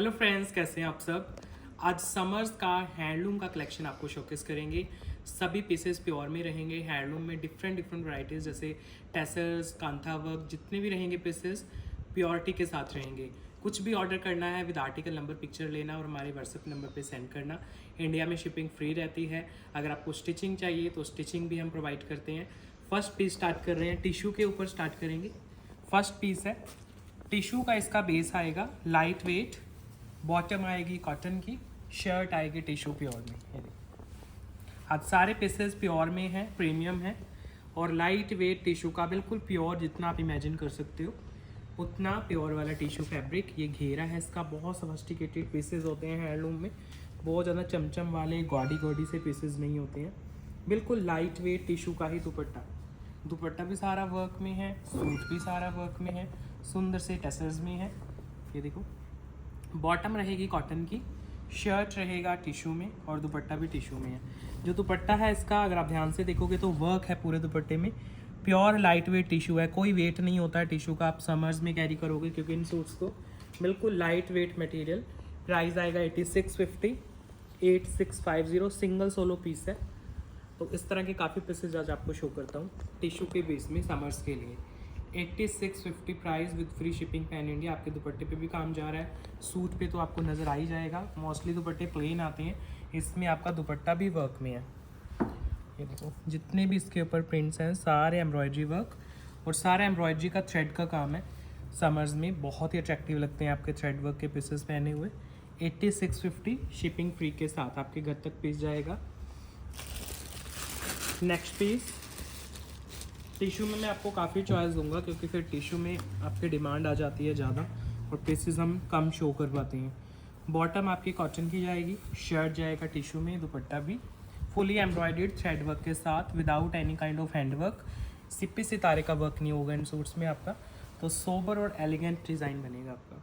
Hello friends, कैसे हैं आप सब। आज समर्स का हैंडलूम का कलेक्शन आपको शोकेस करेंगे। सभी पीसेस प्योर में रहेंगे। हैंडलूम में डिफरेंट वैराइटीज़ जैसे टेसर्स, कांथा वर्क, जितने भी रहेंगे पीसेस प्योरिटी के साथ रहेंगे। कुछ भी ऑर्डर करना है विद आर्टिकल नंबर पिक्चर लेना और हमारे व्हाट्सएप नंबर पे सेंड करना। इंडिया में शिपिंग फ्री रहती है। अगर आपको स्टिचिंग चाहिए तो स्टिचिंग भी हम प्रोवाइड करते हैं। फर्स्ट पीस स्टार्ट कर रहे हैं, टिश्यू के ऊपर स्टार्ट करेंगे। फर्स्ट पीस है टिश्यू का, इसका बेस आएगा लाइट वेट, बॉटम आएगी कॉटन की, शर्ट आएगी टिश्यू प्योर में। ये देखिए, आज सारे पीसेस प्योर में हैं, प्रीमियम है और लाइट वेट टिश्यू का, बिल्कुल प्योर, जितना आप इमेजिन कर सकते हो उतना प्योर वाला टिश्यू फैब्रिक। ये घेरा है इसका, बहुत सोफिस्टिकेटेड पीसेस होते हैं हैंडलूम में, बहुत ज़्यादा चमचम वाले गॉडी से पीसेस नहीं होते हैं। बिल्कुल लाइट वेट टिश्यू का ही दुपट्टा भी सारा वर्क में है, सूट भी सारा वर्क में है, सुंदर से टसर्स में है। ये देखो, बॉटम रहेगी कॉटन की, शर्ट रहेगा टिश्यू में और दुपट्टा भी टिश्यू में है। जो दुपट्टा है इसका, अगर आप ध्यान से देखोगे तो वर्क है पूरे दुपट्टे में। प्योर लाइट वेट टिश्यू है, कोई वेट नहीं होता है टिश्यू का। आप समर्स में कैरी करोगे क्योंकि इन सूट्स को, बिल्कुल लाइट वेट मटेरियल। प्राइस आएगा 8650, 8650। सिंगल सोलो पीस है। तो इस तरह के काफ़ी पीसेज आज आपको शो करता हूँ टिश्यू के बेस में समर्स के लिए। 8650 price with free shipping pan India. आपके दुपट्टे पे भी काम जा रहा है, सूट पे तो आपको नज़र आ ही जाएगा। मोस्टली दुपट्टे प्लेन आते हैं, इसमें आपका दुपट्टा भी वर्क में है। ये देखो, जितने भी इसके ऊपर प्रिंट्स हैं सारे एम्ब्रॉयडरी वर्क और सारा एम्ब्रॉयडरी का थ्रेड का काम है। समर्स में बहुत ही अट्रैक्टिव लगते हैं आपके थ्रेड वर्क के पीसेस पहने हुए। 8650 शिपिंग फ्री के साथ आपके घर तक पीस जाएगा। नेक्स्ट पीस टिश्यू में मैं आपको काफ़ी चॉइस दूंगा क्योंकि फिर टिश्यू में आपकी डिमांड आ जाती है ज़्यादा और पीसेस हम कम शो कर पाते हैं। बॉटम आपकी कॉटन की जाएगी, शर्ट जाएगा टिश्यू में, दुपट्टा भी फुली एम्ब्रॉयडर्ड थ्रेड वर्क के साथ without any kind of hand work. Sippy सितारे का वर्क नहीं होगा इन सूट्स में आपका, तो सोबर और एलिगेंट डिज़ाइन बनेगा आपका।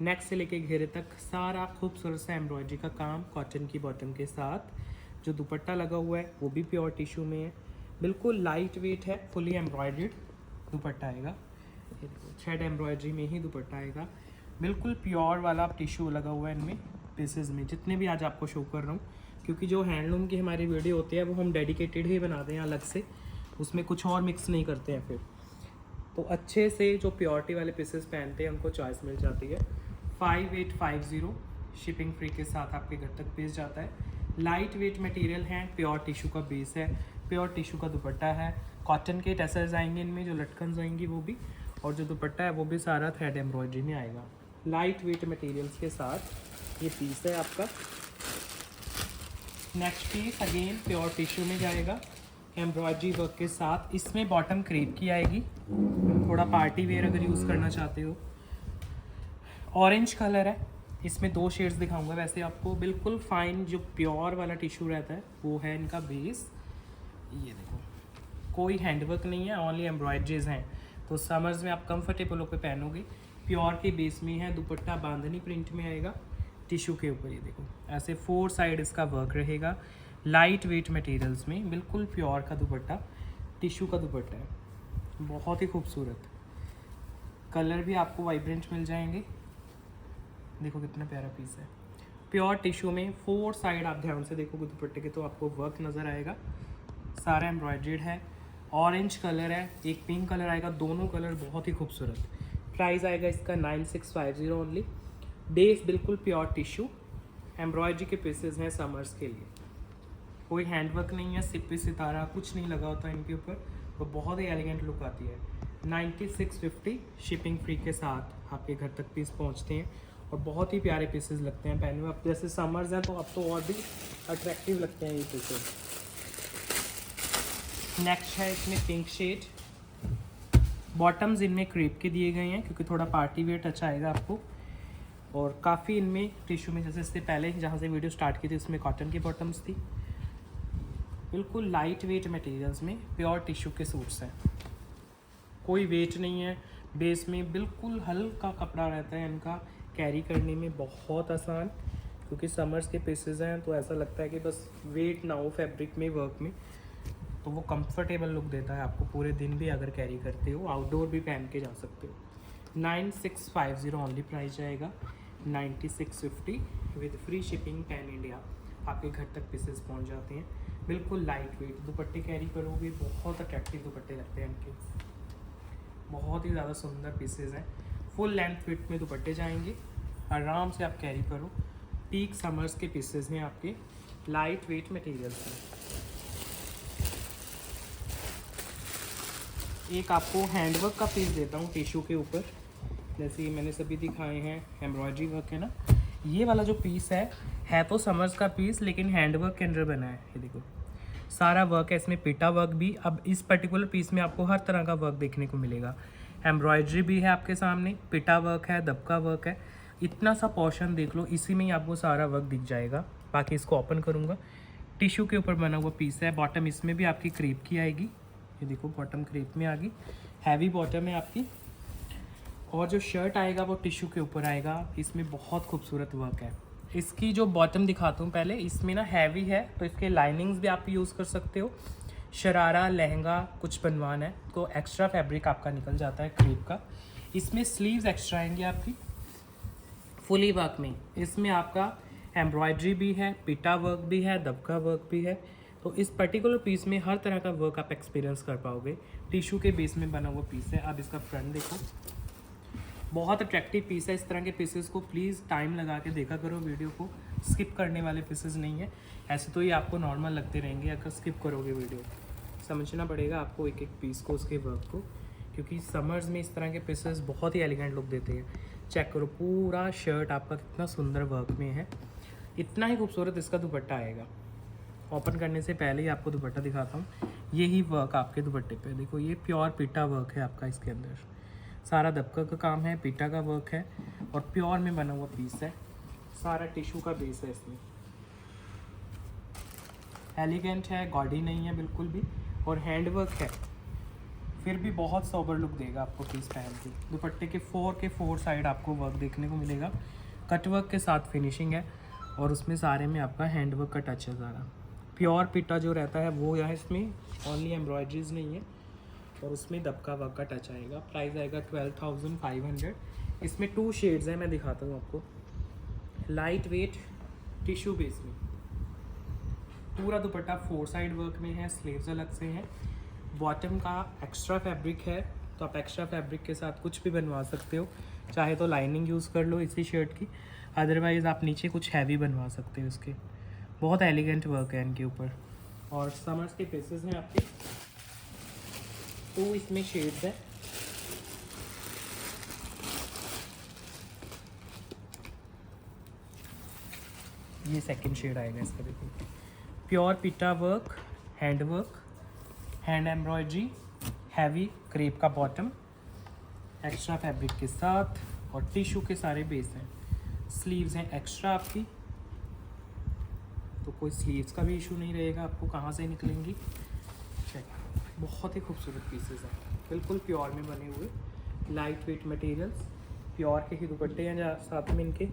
नेक से लेके घेरे तक सारा खूबसूरत सा एम्ब्रॉयडरी का काम कॉटन की बॉटम के साथ। जो दुपट्टा लगा हुआ है वो भी प्योर टिश्यू में है, बिल्कुल लाइट वेट है, फुली एम्ब्रॉयडर्ड दुपट्टा आएगा। ये देखो, थ्रेड एम्ब्रॉयडरी में ही दुपट्टा आएगा, बिल्कुल प्योर वाला टिश्यू लगा हुआ है इनमें पीसेस में, जितने भी आज आपको शो कर रहा हूँ। क्योंकि जो हैंडलूम की हमारी वीडियो होती है वो हम डेडिकेटेड ही बनाते हैं अलग से, उसमें कुछ और मिक्स नहीं करते हैं फिर। तो अच्छे से जो प्योरिटी वाले पीसेस पहनते हैं उनको चॉइस मिल जाती है। 5850 शिपिंग फ्री के साथ आपके घर तक पीस जाता है। लाइट वेट मटेरियल है, प्योर टिश्यू का बेस है, प्योर टिश्यू का दुपट्टा है, कॉटन के टसर्स आएंगे इनमें, जो लटकन आएंगी वो भी, और जो दुपट्टा है वो भी सारा थ्रेड एम्ब्रॉयडरी में आएगा। लाइट वेट मटेरियल्स के साथ ये पीस है आपका। Next piece again pure tissue में जाएगा, एम्ब्रॉयडरी वर्क के साथ। इसमें बॉटम क्रेप की आएगी, थोड़ा पार्टी वेयर अगर यूज़ करना चाहते हो। ऑरेंज कलर है, इसमें 2 शेड्स दिखाऊंगा वैसे आपको। बिल्कुल फाइन जो प्योर वाला टिश्यू रहता है वो है इनका बेस। ये देखो, कोई हैंडवर्क नहीं है, ओनली एम्ब्रॉयडरीज हैं, तो समर्स में आप कंफर्टेबल होकर पहनोगे। प्योर के बेस में है, दुपट्टा बांधनी प्रिंट में आएगा टिश्यू के ऊपर। ये देखो, ऐसे 4 साइड इसका वर्क रहेगा, लाइट वेट मटेरियल्स में, बिल्कुल प्योर का दुपट्टा, टिश्यू का दुपट्टा है, बहुत ही खूबसूरत। कलर भी आपको वाइब्रेंट मिल जाएंगे। देखो कितना प्यारा पीस है, प्योर टिश्यू में 4 साइड। आप ध्यान से देखोगे दुपट्टे के तो आपको वर्क नज़र आएगा, सारा एम्ब्रॉयडर्ड है। ऑरेंज कलर है, एक पिंक कलर आएगा, दोनों कलर बहुत ही खूबसूरत। प्राइस आएगा इसका 9650 ओनली। बेस बिल्कुल प्योर टिश्यू, एम्ब्रॉयडरी के पीसेस हैं समर्स के लिए। कोई हैंडवर्क नहीं है, सिप्पी सितारा कुछ नहीं लगा होता इनके ऊपर, तो बहुत ही एलिगेंट लुक आती है। 9650 शिपिंग फ्री के साथ आपके घर तक पीस पहुंचते हैं और बहुत ही प्यारे पीसेस लगते हैं पहने हुए। अब जैसे समर्स हैं तो अब तो और भी अट्रैक्टिव लगते हैं ये पीसेस। नेक्स्ट है इसमें पिंक शेड, बॉटम्स इनमें क्रेप के दिए गए हैं क्योंकि थोड़ा पार्टी वेयर टच आएगा आपको। और काफ़ी इनमें टिश्यू में, जैसे इससे पहले जहाँ से वीडियो स्टार्ट की थी उसमें कॉटन की बॉटम्स थी। बिल्कुल लाइट वेट मटेरियल्स में प्योर टिश्यू के सूट्स हैं, कोई वेट नहीं है। बेस में बिल्कुल हल्का कपड़ा रहता है इनका, कैरी करने में बहुत आसान, क्योंकि समर्स के पीसेस हैं तो ऐसा लगता है कि बस वेट ना हो फैब्रिक में, वर्क में, तो वो कंफर्टेबल लुक देता है आपको। पूरे दिन भी अगर कैरी करते हो, आउटडोर भी पहन के जा सकते हो। 9650 ओनली प्राइस जाएगा। 9650 with free shipping pan India. आपके घर तक पीसेस पहुंच जाते हैं। बिल्कुल लाइट वेट दुपट्टे कैरी करोगे, बहुत अट्रैक्टिव दुपट्टे लगते हैं इनके, बहुत ही ज़्यादा सुंदर पीसेस हैं। फुल लेंथ फिट में दुपट्टे जाएंगे, आराम से आप कैरी करो। पीक समर्स के पीसेस हैं आपके, लाइट वेट मटेरियल्स हैं। एक आपको हैंडवर्क का पीस देता हूँ टिश्यू के ऊपर, जैसे मैंने सभी दिखाए हैं एम्ब्रॉयडरी वर्क है ना। ये वाला जो पीस है तो समर्स का पीस, लेकिन हैंडवर्क के अंदर बना है। ये देखो सारा वर्क है इसमें, पिटा वर्क भी। अब इस पर्टिकुलर पीस में आपको हर तरह का वर्क देखने को मिलेगा। एम्ब्रॉयडरी भी है आपके सामने, पिटा वर्क है, दबका वर्क है। इतना सा पोर्शन देख लो, इसी में ही आपको सारा वर्क दिख जाएगा। बाकी इसको ओपन करूँगा। टिश्यू के ऊपर बना हुआ पीस है। बॉटम इसमें भी आपकी क्रेप की आएगी, ये देखो बॉटम क्रेप में आ गई, हैवी बॉटम है आपकी। और जो शर्ट आएगा वो टिश्यू के ऊपर आएगा। इसमें बहुत खूबसूरत वर्क है। इसकी जो बॉटम दिखाता हूँ पहले, इसमें ना हैवी है तो इसके लाइनिंग्स भी आप यूज़ कर सकते हो। शरारा लहंगा कुछ बनवाना है तो एक्स्ट्रा फैब्रिक आपका निकल जाता है क्रेप का। इसमें स्लीव्स एक्स्ट्रा आएंगे आपकी फुली वर्क में। इसमें आपका एम्ब्रॉयडरी भी है, पिटा वर्क भी है, दबका वर्क भी है। तो इस पर्टिकुलर पीस में हर तरह का वर्क आप एक्सपीरियंस कर पाओगे। टिश्यू के बेस में बना हुआ पीस है। अब इसका फ्रंट देखो, बहुत अट्रैक्टिव पीस है। इस तरह के पीसेस को प्लीज़ टाइम लगा के देखा करो, वीडियो को स्किप करने वाले पीसेस नहीं है। ऐसे तो ये आपको नॉर्मल लगते रहेंगे, अगर स्किप करोगे वीडियो। समझना पड़ेगा आपको एक एक पीस को, उसके वर्क को, क्योंकि समर्स में इस तरह के पीसेस बहुत ही एलिगेंट लुक देते हैं। चेक करो पूरा शर्ट आपका कितना सुंदर वर्क में है। इतना ही खूबसूरत इसका दुपट्टा आएगा। ओपन करने से पहले ही आपको दुपट्टा दिखाता हूँ। यही वर्क आपके दुपट्टे पे देखो, ये प्योर पिटा वर्क है आपका। इसके अंदर सारा दबका का काम है, पिटा का वर्क है और प्योर में बना हुआ पीस है। सारा टिश्यू का बेस है इसमें। एलिगेंट है, गॉडी नहीं है बिल्कुल भी, और हैंड वर्क है, फिर भी बहुत सोबर लुक देगा आपको पीस पहन के। दुपट्टे के फोर साइड आपको वर्क देखने को मिलेगा। कट वर्क के साथ फिनिशिंग है और उसमें सारे में आपका हैंड वर्क का टच है। सारा प्योर पिटा जो रहता है वो यहाँ इसमें, ओनली एम्ब्रॉयडरीज नहीं है, और उसमें दबका वर्क का टच आएगा। प्राइस आएगा 12,500। इसमें 2 शेड्स हैं, मैं दिखाता हूँ आपको। लाइट वेट टिश्यू बेस में पूरा दुपट्टा 4 साइड वर्क में है, स्लीव्स अलग से हैं। बॉटम का एक्स्ट्रा फैब्रिक है तो आप एक्स्ट्रा फैब्रिक के साथ कुछ भी बनवा सकते हो। चाहे तो लाइनिंग यूज़ कर लो इसी शर्ट की, अदरवाइज़ आप नीचे कुछ हैवी बनवा सकते हो इसके। बहुत एलिगेंट वर्क है इनके ऊपर। और समर्स के पीसेस हैं आपके, 2 इसमें शेड्स है। ये सेकंड शेड आएगा इसका, देखो प्योर पिटा work, hand work, hand embroidery, heavy crepe का बॉटम एक्स्ट्रा फैब्रिक के साथ, और टिश्यू के सारे बेस हैं। स्लीव्स हैं एक्स्ट्रा आपकी, तो कोई स्लीव्स का भी इशू नहीं रहेगा आपको कहाँ से निकलेंगी। चेक, बहुत ही खूबसूरत पीसेस हैं, बिल्कुल प्योर में बने हुए, लाइट वेट मटेरियल्स। प्योर के ही दुपट्टे हैं साथ में इनके।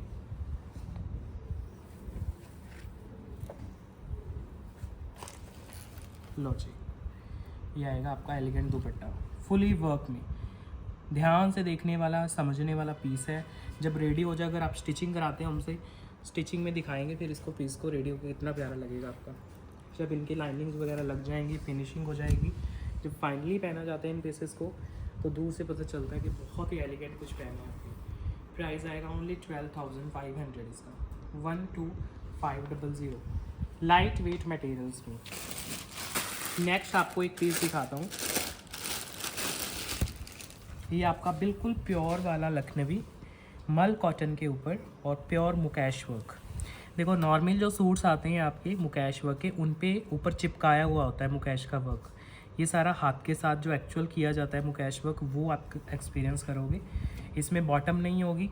लो जी, ये आएगा आपका एलिगेंट दुपट्टा फुली वर्क में। ध्यान से देखने वाला, समझने वाला पीस है। जब रेडी हो जाए, अगर आप स्टिचिंग कराते हैं हमसे, स्टिचिंग में दिखाएंगे फिर इसको पीस को रेडी होकर, इतना प्यारा लगेगा आपका। जब इनकी लाइनिंग्स वगैरह लग जाएंगी, फिनिशिंग हो जाएगी, जब फाइनली पहना जाता है इन पीसेस को, तो दूर से पता चलता है कि बहुत ही एलिगेंट कुछ पहना है आपके। प्राइस आएगा ओनली 12,500 इसका, 12,500। लाइट वेट मटेरियल्स में। नेक्स्ट आपको एक पीस दिखाता हूँ। ये आपका बिल्कुल प्योर वाला लखनवी मल कॉटन के ऊपर और प्योर मुकैश वर्क। देखो नॉर्मल जो सूट्स आते हैं आपके मुकैश वर्क के, उन पे ऊपर चिपकाया हुआ होता है मुकैश का वर्क। ये सारा हाथ के साथ जो एक्चुअल किया जाता है मुकैश वर्क, वो आप एक्सपीरियंस करोगे। इसमें बॉटम नहीं होगी,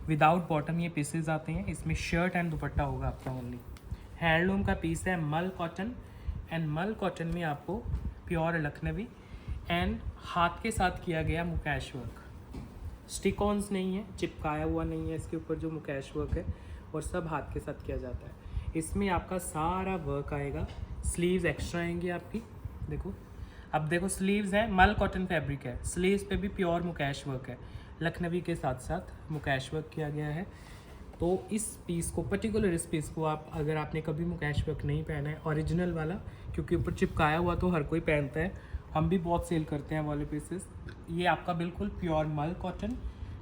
विदाउट बॉटम ये पीसेज आते हैं। इसमें शर्ट एंड दुपट्टा होगा आपका ओनली। हैंडलूम का पीस है, मल कॉटन, एंड मल कॉटन में आपको प्योर लखनवी एंड हाथ के साथ किया गया मुकैश वर्क। स्टिकॉन्स नहीं है, चिपकाया हुआ नहीं है इसके ऊपर जो मुकैश वर्क है, और सब हाथ के साथ किया जाता है। इसमें आपका सारा वर्क आएगा। स्लीव्स एक्स्ट्रा आएंगी आपकी, देखो। अब देखो स्लीव्स हैं, मल कॉटन फैब्रिक है, स्लीव्स पे भी प्योर मुकैश वर्क है, लखनवी के साथ साथ मुकैश वर्क किया गया है। तो इस पीस को, पर्टिकुलर इस पीस को आप, अगर आपने कभी मुकेश वर्क नहीं पहना है ओरिजिनल वाला, क्योंकि ऊपर चिपकाया हुआ तो हर कोई पहनता है, हम भी बहुत सेल करते हैं वाले पीसेस। ये आपका बिल्कुल प्योर मल कॉटन,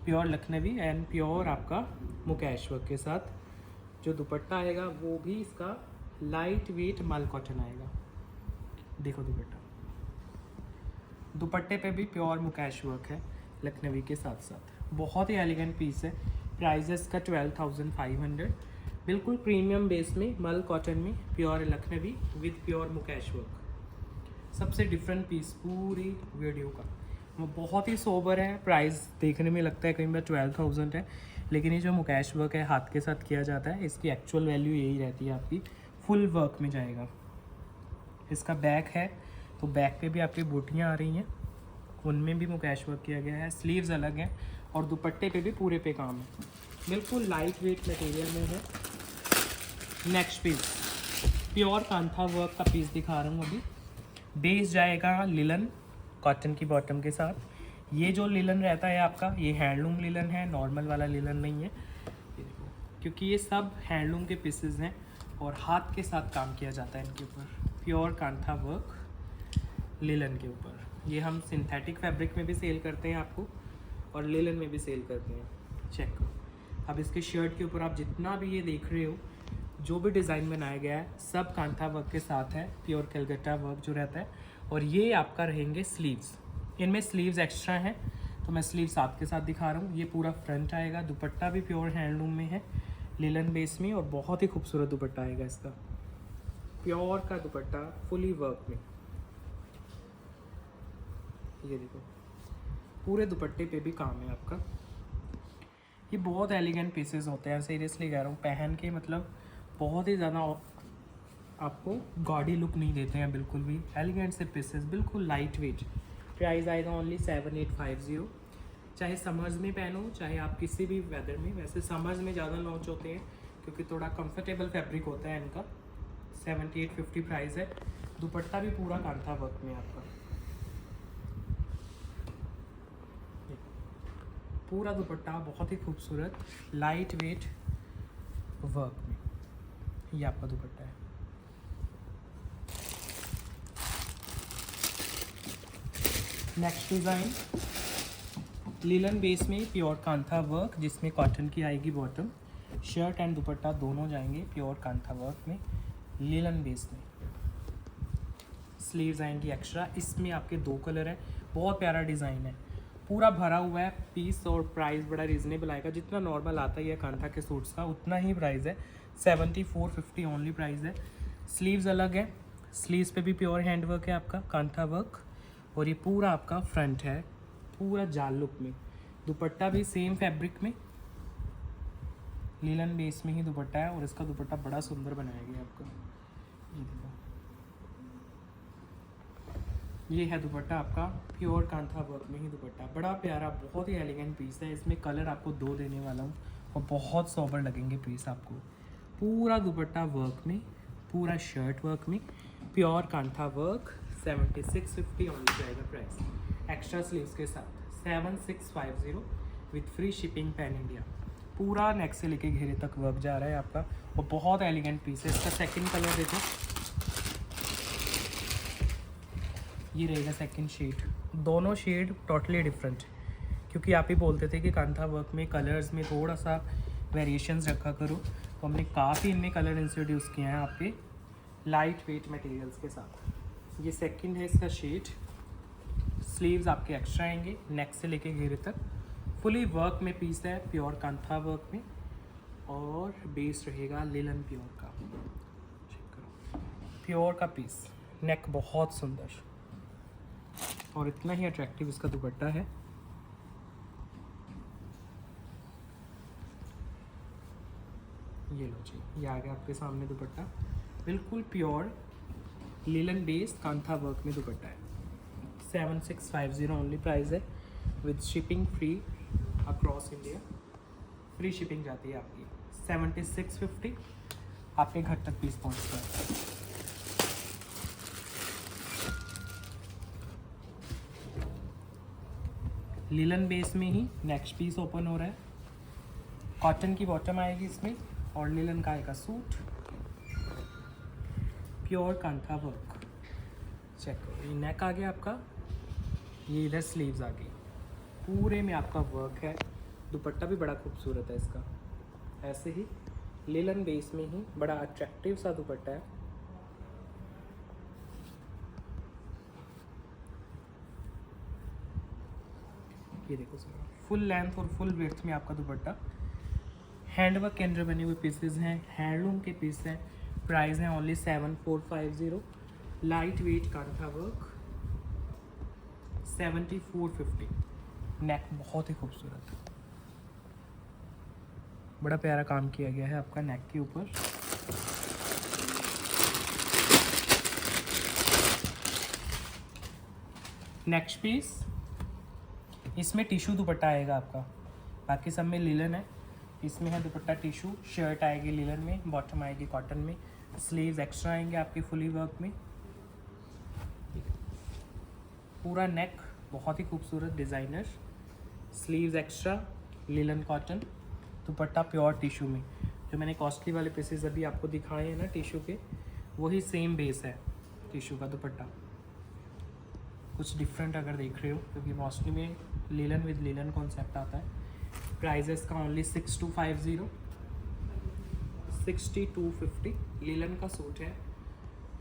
प्योर लखनवी एंड प्योर आपका मुकेश वर्क के साथ जो दुपट्टा आएगा वो भी इसका लाइट वेट मल कॉटन आएगा। देखो दुपट्टा, दुपट्टे पे भी प्योर मुकेश वर्क है लखनवी के साथ साथ। बहुत ही एलिगेंट पीस है। प्राइजेस का 12,500, बिल्कुल प्रीमियम बेस में मल कॉटन में प्योर लखनवी विद प्योर मुकेश वर्क। सबसे डिफरेंट पीस पूरी वीडियो का, वो बहुत ही सोबर है। प्राइस देखने में लगता है कहीं बार 12,000 है, लेकिन ये जो मुकेश वर्क है हाथ के साथ किया जाता है, इसकी एक्चुअल वैल्यू यही रहती है आपकी। फुल वर्क में जाएगा। इसका बैक है तो बैक पे भी आपकी बूटियाँ आ रही हैं, उनमें भी मुकेश वर्क किया गया है। स्लीव्स अलग हैं और दुपट्टे पे भी पूरे पे काम है। बिल्कुल लाइट वेट मटेरियल में है। Next piece pure kantha work का पीस दिखा रहा हूँ अभी। बेस जाएगा लिलन कॉटन की बॉटम के साथ। ये जो लिलन रहता है आपका, ये हैंडलूम लिलन है, नॉर्मल वाला लिलन नहीं है। ये देखो, क्योंकि ये सब हैंडलूम के पीसेस हैं और हाथ के साथ काम किया जाता है इनके ऊपर। प्योर कांथा वर्क लिलन के ऊपर। ये हम सिंथेटिक फैब्रिक में भी सेल करते हैं आपको और लिलन में भी सेल करते हैं। चेक करो। अब इसके शर्ट के ऊपर आप जितना भी ये देख रहे हो, जो भी डिज़ाइन बनाया गया है सब कांथा वर्क के साथ है। प्योर कलकत्ता वर्क जो रहता है। और ये आपका रहेंगे स्लीव्स। इनमें स्लीव्स एक्स्ट्रा हैं तो मैं स्लीव्स आपके साथ दिखा रहा हूँ। ये पूरा फ्रंट आएगा। दुपट्टा भी प्योर हैंडलूम में है, लिलन बेस में, और बहुत ही खूबसूरत दुपट्टा आएगा इसका। प्योर का दुपट्टा फुली वर्क में। ये देखो, पूरे दुपट्टे पे भी काम है आपका। ये बहुत एलिगेंट पीसेस होते हैं, सीरियसली कह रहा हूँ। पहन के मतलब बहुत ही ज़्यादा आपको गॉडी लुक नहीं देते हैं बिल्कुल भी। एलिगेंट से पीसेस, बिल्कुल लाइट वेट। प्राइस आएगा ओनली 7850। चाहे समर्स में पहनो, चाहे आप किसी भी वेदर में। वैसे समर्स में ज़्यादा लॉन्च होते हैं क्योंकि थोड़ा कंफर्टेबल फैब्रिक होता है इनका। 7850 प्राइस है। दुपट्टा भी पूरा कांथा वर्क में आपका। पूरा दुपट्टा बहुत ही खूबसूरत लाइट वेट वर्क में। ये आपका दुपट्टा है। नेक्स्ट डिज़ाइन लिलन बेस में प्योर कांथा वर्क, जिसमें कॉटन की आएगी बॉटम। शर्ट एंड दुपट्टा दोनों जाएंगे प्योर कांथा वर्क में, लिलन बेस में। स्लीव्स आएंगी एक्स्ट्रा। इसमें आपके 2 कलर हैं। बहुत प्यारा डिज़ाइन है, पूरा भरा हुआ है पीस। और प्राइस बड़ा रीज़नेबल आएगा, जितना नॉर्मल आता ही है कांथा के सूट्स का उतना ही प्राइस है। 7450 ओनली प्राइस है। स्लीव्स अलग है। स्लीव्स पे भी प्योर हैंड वर्क है आपका, कांथा वर्क। और ये पूरा आपका फ्रंट है, पूरा जाल लुक में। दुपट्टा भी सेम फैब्रिक में, लीलन बेस में ही दुपट्टा है। और इसका दुपट्टा बड़ा सुंदर बनाया गया आपका। ये देखो, ये है दुपट्टा आपका प्योर कांथा वर्क में ही दुपट्टा। बड़ा प्यारा, बहुत ही एलिगेंट पीस है। इसमें कलर आपको 2 देने वाला हूँ और बहुत सोबर लगेंगे पीस आपको। पूरा दुपट्टा वर्क में, पूरा शर्ट वर्क में, प्योर कांथा वर्क। 7650 ओनली जाएगा प्राइस, एक्स्ट्रा स्लीव्स के साथ। 7650 with free shipping pan India. पूरा नेक से लेके घेरे तक वर्क जा रहा है आपका और बहुत एलिगेंट पीस है। इसका सेकंड कलर देखो, ये रहेगा सेकंड शेड। दोनों शेड टोटली डिफरेंट, क्योंकि आप ही बोलते थे कि कांथा वर्क में कलर्स में थोड़ा सा वेरिएशंस रखा करो, तो हमने काफ़ी इनमें कलर इंट्रोड्यूस किए हैं आपके लाइट वेट मटेरियल्स के साथ। ये सेकंड है इसका शेड। स्लीव्स आपके एक्स्ट्रा आएंगे, नेक से लेके घेरे तक। फुली वर्क में पीस है, प्योर कांथा वर्क में। और बेस रहेगा लिलन प्योर का। चेक करो, प्योर का पीस। नेक बहुत सुंदर और इतना ही अट्रैक्टिव इसका दुपट्टा है। ये लो जी, ये आ गया आपके सामने दुपट्टा। बिल्कुल pure linen base kantha work में दुपट्टा है। 7650 ओनली प्राइस है, with shipping free across India. Free shipping जाती है आपकी। 7650 आपके घर तक पीस पहुंचता है। लिलन बेस में ही नेक्स्ट पीस ओपन हो रहा है। कॉटन की बॉटम आएगी इसमें और लिलन का आएगा suit, pure kantha work. Check करो, ये नेक आ गया आपका, ये इधर स्लीव्स आ गई, पूरे में आपका वर्क है। दुपट्टा भी बड़ा खूबसूरत है इसका, ऐसे ही लिलन बेस में ही बड़ा अट्रैक्टिव सा दुपट्टा है। ये देखो सर, फुल लेंथ और फुल विड्थ में आपका दुपट्टा। हैंडवर्क के अंदर बने हुए पीसेज हैं, हैंडलूम के पीस हैं। प्राइस है only 7450। Light weight kantha work 7450। नेक बहुत ही खूबसूरत है, बड़ा प्यारा काम किया गया है आपका नेक के ऊपर। नेक्स्ट पीस, इसमें टिशू दुपट्टा आएगा आपका, बाकी सब में लिलन है, इसमें है दुपट्टा टिशू। शर्ट आएगी लिलन में, बॉटम आएगी कॉटन में, स्लीव्स एक्स्ट्रा आएंगे आपके फुली वर्क में। पूरा नेक बहुत ही खूबसूरत designer, sleeves extra, linen cotton, दुपट्टा प्योर टिशू में। जो मैंने कॉस्टली वाले पीसेस अभी आपको दिखाए हैं ना टिशू के, वही सेम बेस है टिशू का दुपट्टा। कुछ डिफरेंट अगर देख रहे हो, क्योंकि मॉस्टली में लिलन विद लिलन कॉन्सेप्ट आता है। प्राइजेस का ओनली 6250, 6250। लिलन का सूट है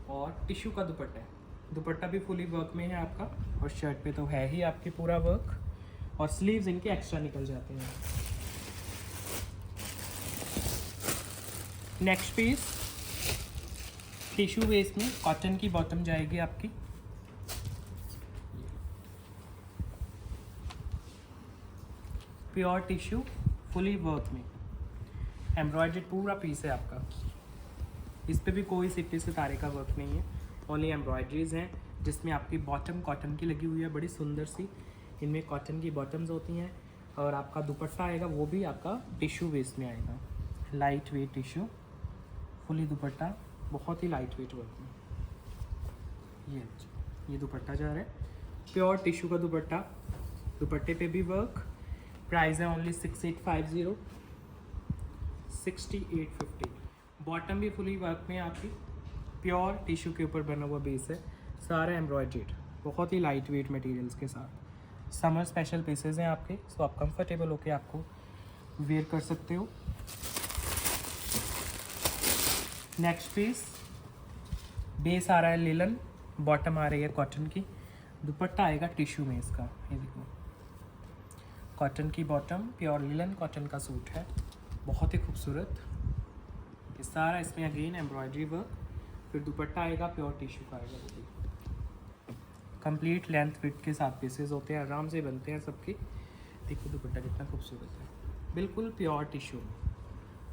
और टिशू का दुपट्टा है। दुपट्टा भी फुली वर्क में है आपका, और शर्ट पे तो है ही आपके पूरा वर्क, और स्लीव्स इनके एक्स्ट्रा निकल जाते हैं। नेक्स्ट पीस, टिशू बेस में कॉटन की बॉटम जाएगी आपकी, प्योर टिश्यू फुली वर्क में, एम्ब्रॉयडर्ड पूरा पीस है आपका। इस पे भी कोई सिप्पी सितारे का वर्क नहीं है, ओनली एम्ब्रॉयडरीज हैं, जिसमें आपकी बॉटम कॉटन की लगी हुई है, बड़ी सुंदर सी। इनमें कॉटन की बॉटम्स होती हैं, और आपका दुपट्टा आएगा वो भी आपका टिश्यू बेस में आएगा, लाइट वेट टिश्यू फुली दुपट्टा, बहुत ही लाइट वेट वर्क में। ये दुपट्टा जा रहा है, प्योर टिश्यू का दुपट्टा, दुपट्टे पे भी वर्क। प्राइस है ओनली 6850, 6850। बॉटम भी फुली वर्क में आपकी, प्योर टिश्यू के ऊपर बना हुआ बेस है, सारा एम्ब्रॉयडर्ड, बहुत ही लाइट वेट मटेरियल्स के साथ। समर स्पेशल पीसेज हैं आपके, सो आप कंफर्टेबल होके आपको वेयर कर सकते हो। नेक्स्ट पीस, बेस आ रहा है लिलन, बॉटम आ रही है कॉटन की, दुपट्टा आएगा टिश्यू में इसका। ये देखो, कॉटन की बॉटम, प्योर लिलन कॉटन का सूट है, बहुत ही खूबसूरत। ये सारा इसमें अगेन एम्ब्रॉयडरी वर्क, फिर दुपट्टा आएगा प्योर टिश्यू का आएगा, वो भी कंप्लीट लेंथ विड्थ के साथ पीसेस होते हैं, आराम से बनते हैं सबके। देखो दुपट्टा कितना खूबसूरत है, बिल्कुल प्योर टिश्यू में,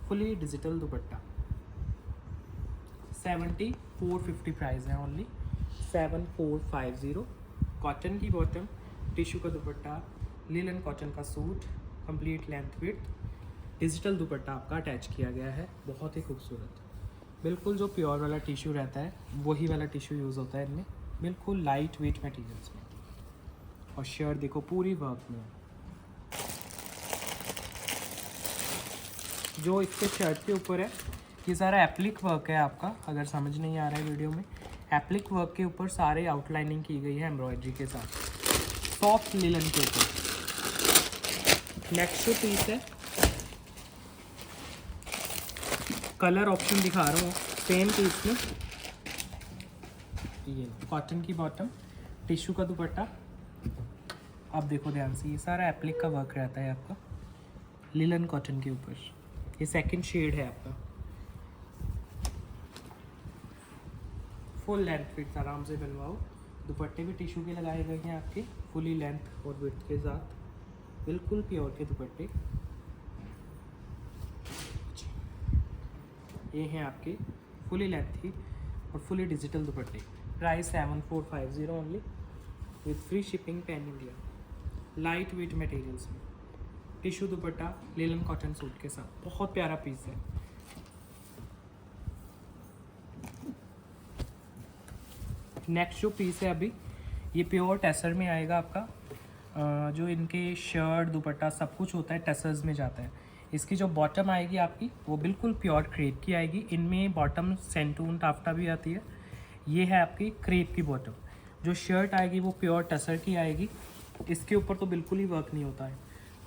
फुली डिजिटल दुपट्टा। 7450 प्राइस है ओनली, 7450। कॉटन की बॉटम, टिश्यू का दुपट्टा, लिलन कॉटन का suit, complete length width, digital दुपट्टा आपका अटैच किया गया है, बहुत ही खूबसूरत। बिल्कुल जो प्योर वाला टिश्यू रहता है वही वाला टिश्यू यूज़ होता है इनमें, बिल्कुल लाइट वेट मटेरियल्स में। और शर्ट देखो पूरी वर्क में, जो इसके शर्ट के ऊपर है ये सारा एप्लिक वर्क है आपका, अगर समझ नहीं आ रहा है वीडियो में, एप्लिक वर्क के ऊपर सारे आउटलाइनिंग की गई है एम्ब्रॉयडरी के साथ, सॉफ्ट लिलन के ऊपर। नेक्स्ट जो पीस है, कलर ऑप्शन दिखा रहा हूँ सेम पीस में। ये कॉटन की बॉटम, टिश्यू का दुपट्टा। अब देखो ध्यान से, ये सारा एप्लिक का वर्क रहता है आपका लिलन कॉटन के ऊपर। ये सेकंड शेड है आपका, फुल लेंथ फिट आराम से बनवाओ। दुपट्टे भी टिश्यू के लगाए गए हैं आपके, फुली लेंथ और विड्थ के साथ, बिल्कुल प्योर के दुपट्टे। ये हैं आपके फुली लेंथ ही और फुली डिजिटल दुपट्टे। Price 7450 only, with free shipping pan India. Light weight materials में, tissue dupatta, linen cotton suit के साथ, बहुत प्यारा पीस है। नेक्स्ट जो पीस है अभी, ये प्योर टेसर में आएगा आपका। जो इनके शर्ट दुपट्टा सब कुछ होता है टेसर्स में जाता है। इसकी जो बॉटम आएगी आपकी वो बिल्कुल प्योर क्रेप की आएगी। इनमें बॉटम सेंटून टाफ्टा भी आती है। ये है आपकी क्रेप की बॉटम। जो शर्ट आएगी वो प्योर टसर की आएगी। इसके ऊपर तो बिल्कुल ही वर्क नहीं होता है,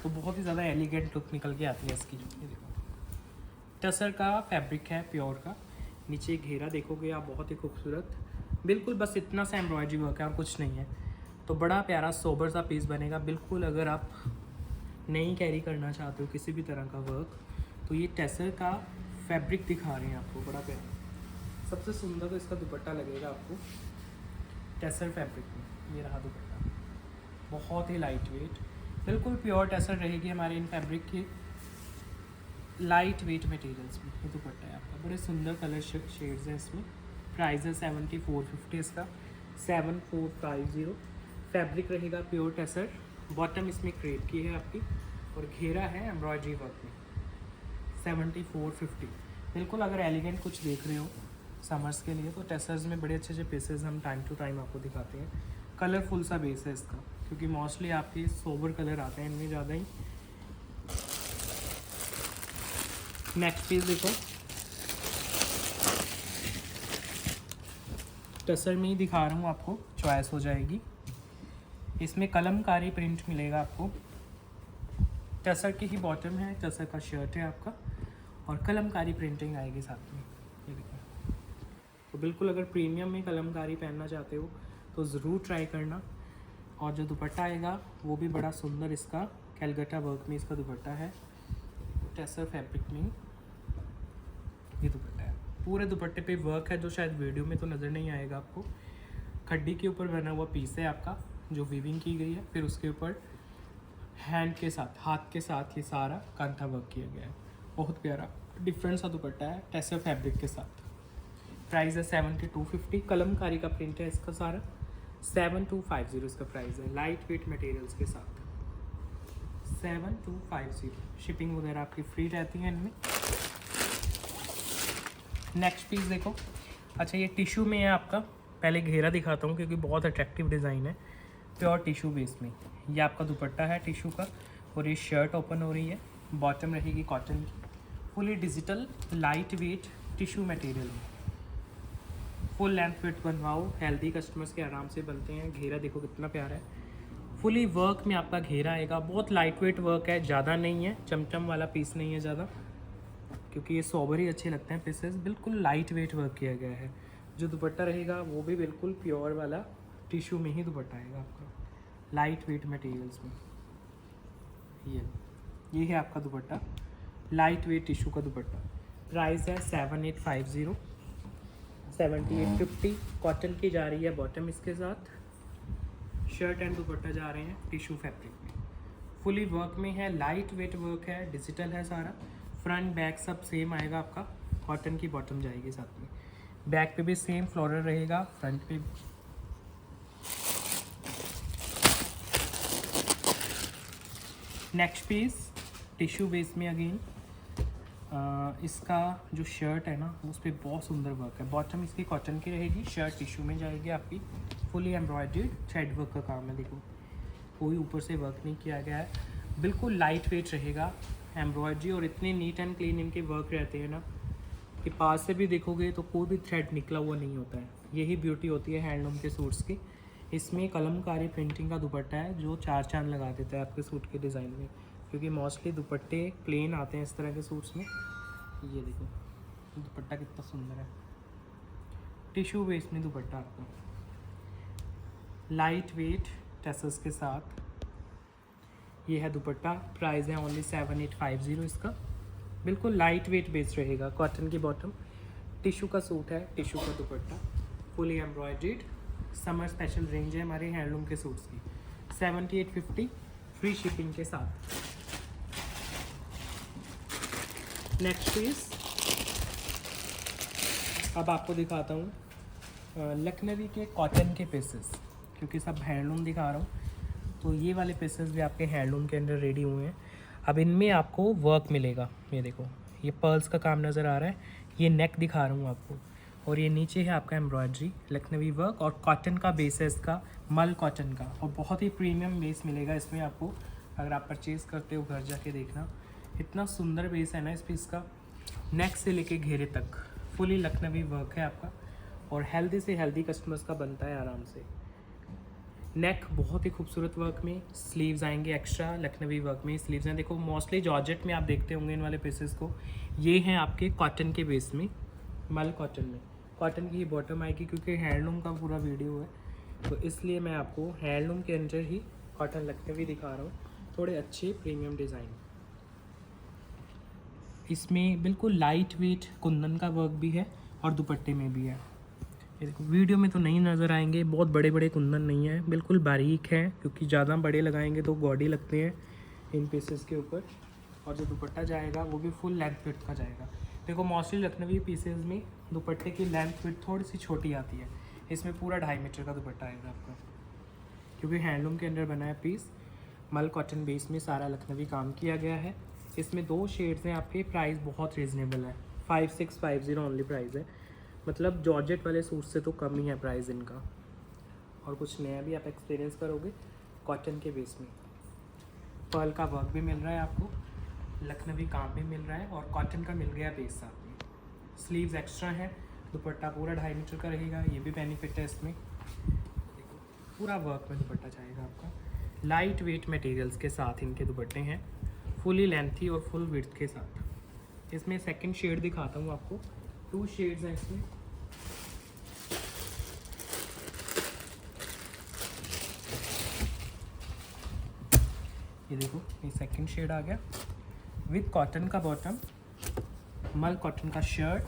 तो बहुत ही ज़्यादा एलिगेंट लुक निकल के आती है इसकी। ये देखो टसर का फैब्रिक है प्योर का। नीचे घेरा देखोगे आप, बहुत ही खूबसूरत, बिल्कुल बस इतना सा एम्ब्रॉयडरी वर्क है और कुछ नहीं है। तो बड़ा प्यारा सोबर सा पीस बनेगा बिल्कुल। अगर आप नहीं कैरी करना चाहते हो किसी भी तरह का वर्क, तो ये टसर का फैब्रिक दिखा रहे हैं आपको, बड़ा प्यारा। सबसे सुंदर तो इसका दुपट्टा लगेगा आपको टसर फैब्रिक में। ये रहा दुपट्टा, बहुत ही लाइट वेट, बिल्कुल प्योर टसर रहेगी हमारे इन फैब्रिक की, लाइट वेट मटेरियल्स में। ये दुपट्टा है आपका, बड़े सुंदर कलर शेड्स हैं इसमें। प्राइस है 7450 इसका, 7450। फैब्रिक रहेगा प्योर टसर। बॉटम इसमें क्रेप की है आपकी और घेरा है एम्ब्रॉयडरी वर्क में। 7450 बिल्कुल। अगर एलिगेंट कुछ देख रहे हो समर्स के लिए तो टसर्स में बड़े अच्छे अच्छे पीसेस हम टाइम टू टाइम आपको दिखाते हैं। कलरफुल सा बेस है इसका, क्योंकि मोस्टली आपके सोबर कलर आते हैं इनमें ज़्यादा ही। नेक्स्ट पीस देखो, टसर में ही दिखा रहा हूँ आपको, चॉइस हो जाएगी। इसमें कलमकारी प्रिंट मिलेगा आपको। टसर की ही बॉटम है, टसर का शर्ट है आपका और कलमकारी प्रिंटिंग आएगी साथ में। ये देखो, तो बिल्कुल अगर प्रीमियम में कलमकारी पहनना चाहते हो तो ज़रूर ट्राई करना। और जो दुपट्टा आएगा वो भी बड़ा सुंदर, इसका कैलकटा वर्क में इसका दुपट्टा है। टसर फैब्रिक में ये दुपट्टा है। पूरे दुपट्टे पे वर्क है जो शायद वीडियो में तो नज़र नहीं आएगा आपको। खड्डी के ऊपर बना हुआ पीस है आपका जो वीविंग की गई है, फिर उसके ऊपर हैंड के साथ, हाथ के साथ ये सारा कांथा वर्क किया गया है। बहुत प्यारा डिफरेंट सा दुपट्टा है टसर फैब्रिक के साथ। प्राइस है 7250। कलमकारी का प्रिंट है इसका सारा। 7250 इसका प्राइस है, लाइट वेट मटेरियल्स के साथ। 7250। शिपिंग वगैरह आपकी फ्री रहती है इनमें। नेक्स्ट पीस देखो, अच्छा ये टिश्यू में है आपका। पहले घेरा दिखाता हूँ क्योंकि बहुत अट्रैक्टिव डिज़ाइन है। प्योर टिश्यू बेस में ये आपका दुपट्टा है टिश्यू का और ये शर्ट ओपन हो रही है। बॉटम रहेगी कॉटन की, fully digital light wet tissue material में। फुल लेंथ फिट बनवाओ, हेल्दी कस्टमर्स के आराम से बनते हैं। घेरा देखो कितना प्यारा है, फुली वर्क में आपका घेरा आएगा। बहुत लाइट वेट वर्क है, ज़्यादा नहीं है, चमचम वाला पीस नहीं है ज़्यादा, क्योंकि ये सोबर ही अच्छे लगते हैं पीसेस। बिल्कुल लाइट वेट वर्क किया गया है। जो दुपट्टा रहेगा वो भी बिल्कुल प्योर वाला टिश्यू में ही दुपट्टा आएगा आपका, लाइट वेट मटेरियल्स में। ये है आपका दुपट्टा, लाइट वेट टिश्यू का दुपट्टा। प्राइस है 7850, 7850। कॉटन की जा रही है बॉटम इसके साथ। शर्ट एंड दुपट्टा जा रहे हैं टिश्यू फैब्रिक में। फुली वर्क में है, लाइट वेट वर्क है, डिजिटल है सारा। फ्रंट बैक सब सेम आएगा आपका। कॉटन की बॉटम जाएगी साथ में। बैक पे भी सेम फ्लोरल रहेगा, फ्रंट पे। नेक्स्ट पीस टिश्यू बेस में अगेन। इसका जो शर्ट है ना उस पर बहुत सुंदर वर्क है। बॉटम इसकी कॉटन की रहेगी, शर्ट टिश्यू में जाएगी आपकी। फुली एम्ब्रॉयडर्ड थ्रेड वर्क का काम है। देखो कोई ऊपर से वर्क नहीं किया गया है, बिल्कुल लाइट वेट रहेगा एम्ब्रॉयडरी। और इतने नीट एंड क्लीन इनके वर्क रहते हैं ना कि पास से भी देखोगे तो कोई भी थ्रेड निकला हुआ नहीं होता है। यही ब्यूटी होती है हैंडलूम के सूट्स की। इसमें कलमकारी प्रिंटिंग का दुपट्टा है जो चार चांद लगा देता है आपके सूट के डिज़ाइन में, क्योंकि मोस्टली दुपट्टे प्लेन आते हैं इस तरह के सूट्स में। ये देखो दुपट्टा कितना सुंदर है, टिश्यू बेस में दुपट्टा आपका, लाइट वेट टसर्स के साथ। ये है दुपट्टा। प्राइस है ओनली 7850 इसका। बिल्कुल लाइट वेट बेस रहेगा। कॉटन की बॉटम, टिश्यू का सूट है, टिश्यू का दुपट्टा, fully embroidered. Summer special range है हमारे हैंडलूम के सूट्स की। 7850 फ्री शिपिंग के साथ। नेक्स्ट पीस अब आपको दिखाता हूँ लखनवी के कॉटन के पीसेस, क्योंकि सब हैंडलूम दिखा रहा हूँ तो ये वाले पीसेस भी आपके हैंडलूम के अंदर रेडी हुए हैं। अब इनमें आपको वर्क मिलेगा। ये देखो ये पर्ल्स का काम नज़र आ रहा है, ये नेक दिखा रहा हूँ आपको, और ये नीचे है आपका एम्ब्रॉयडरी लखनवी वर्क। और कॉटन का बेस है इसका, मल कॉटन का, और बहुत ही प्रीमियम बेस मिलेगा इसमें आपको। अगर आप परचेज़ करते हो घर जाके देखना, इतना सुंदर बेस है ना इस पीस का, नेक से लेके घेरे तक फुली लखनवी वर्क है आपका, और हेल्दी से हेल्दी कस्टमर्स का बनता है आराम से। नेक बहुत ही खूबसूरत वर्क में, स्लीव्स आएंगे एक्स्ट्रा लखनवी वर्क में। स्लीव्स हैं देखो, मोस्टली जॉर्जेट में आप देखते होंगे इन वाले पीसेस को। ये हैं आपके कॉटन के बेस में, मल कॉटन में। कॉटन की ही बॉटम आएगी क्योंकि हैंडलूम का पूरा वीडियो है, तो इसलिए मैं आपको हैंडलूम के अंदर ही कॉटन लखनवी दिखा रहा हूँ, थोड़े अच्छे प्रीमियम डिज़ाइन। इसमें बिल्कुल लाइट वेट कुंदन का वर्क भी है और दुपट्टे में भी है। ये देखो, वीडियो में तो नहीं नज़र आएंगे, बहुत बड़े बड़े कुंदन नहीं है, बिल्कुल बारीक है, क्योंकि ज़्यादा बड़े लगाएंगे तो गॉडी लगते हैं इन पीसेस के ऊपर। और जो दुपट्टा जाएगा वो भी फुल लेंथ विड्थ का जाएगा। देखो मोस्टली लखनवी पीसेस में दुपट्टे की लेंथ विड्थ थोड़ी सी छोटी आती है, इसमें पूरा 2.5 मीटर का दुपट्टा आएगा आपका, क्योंकि हैंडलूम के अंदर बना है पीस। मल कॉटन बेस में सारा लखनवी काम किया गया है। इसमें 2 शेड्स हैं आपके, प्राइस बहुत रीज़नेबल है, 5650 ओनली प्राइस है, मतलब जॉर्जेट वाले सूट से तो कम ही है प्राइस इनका। और कुछ नया भी आप एक्सपीरियंस करोगे कॉटन के बेस में। पर्ल का वर्क भी मिल रहा है आपको, लखनवी काम भी मिल रहा है, और कॉटन का मिल गया बेस साथ में। स्लीव्स एक्स्ट्रा है, दुपट्टा पूरा 2.5 मीटर का रहेगा, ये भी बेनिफिट है इसमें। देखो पूरा वर्क में दुपट्टा जाएगा आपका, लाइट वेट मटेरियल्स के साथ इनके दुपट्टे हैं, फुली लेंथी और फुल विड्थ के साथ। इसमें सेकंड शेड दिखाता हूँ आपको, 2 शेड्स हैं इसमें। ये देखो, ये सेकंड शेड आ गया विद कॉटन का बॉटम, मल कॉटन का शर्ट